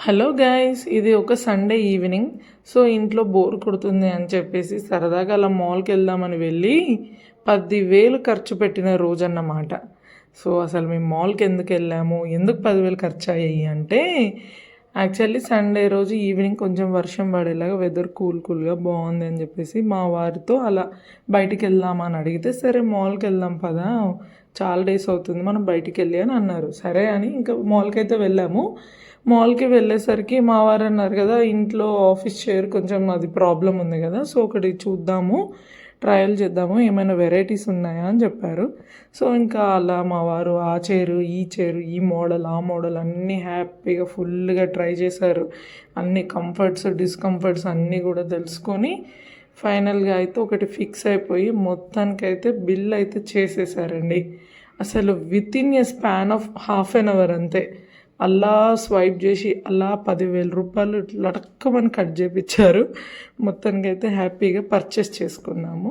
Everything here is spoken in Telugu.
హలో గైస్, ఇది ఒక సండే ఈవినింగ్. సో ఇంట్లో బోర్ కొడుతుంది అని చెప్పేసి సరదాగా అలా మాల్కి వెళ్దామని వెళ్ళి 10,000 ఖర్చు పెట్టిన రోజన్నమాట. సో అసలు మేము మాల్కి ఎందుకు వెళ్ళాము, ఎందుకు 10,000 ఖర్చు అయ్యాయి అంటే, యాక్చువల్లీ సండే రోజు ఈవినింగ్ కొంచెం వర్షం పడేలాగా వెదర్ కూల్గా బాగుంది అని చెప్పేసి మా వారితో అలా బయటికి వెళ్దామని అడిగితే, సరే మాల్కి వెళ్దాం పదా, చాలా డేస్ అవుతుంది మనం బయటికి వెళ్ళి అని అన్నారు. సరే అని ఇంకా మాల్కి అయితే వెళ్ళాము. మాల్కి వెళ్ళేసరికి మా వారు అన్నారు కదా, ఇంట్లో ఆఫీస్ చైర్ కొంచెం అది ప్రాబ్లం ఉంది కదా, సో ఒకటి చూద్దాము, ట్రయల్ చేద్దాము, ఏమైనా వెరైటీస్ ఉన్నాయా అని చెప్పారు. సో ఇంకా అలా మా వారు ఆ చైరు ఈ చైరు ఈ మోడల్ ఆ మోడల్ అన్నీ హ్యాపీగా ఫుల్గా ట్రై చేశారు. అన్ని కంఫర్ట్స్ డిస్కంఫర్ట్స్ అన్నీ కూడా తెలుసుకొని ఫైనల్గా అయితే ఒకటి ఫిక్స్ అయిపోయి మొత్తానికైతే బిల్ అయితే చేసేసారండి. అసలు with in a span of half an hour అంతే. అలా స్వైప్ చేసి అలా 10,000 రూపాయలు లటక్కమని కట్ చేయించారు. మొత్తానికైతే హ్యాపీగా పర్చేస్ చేసుకున్నాము.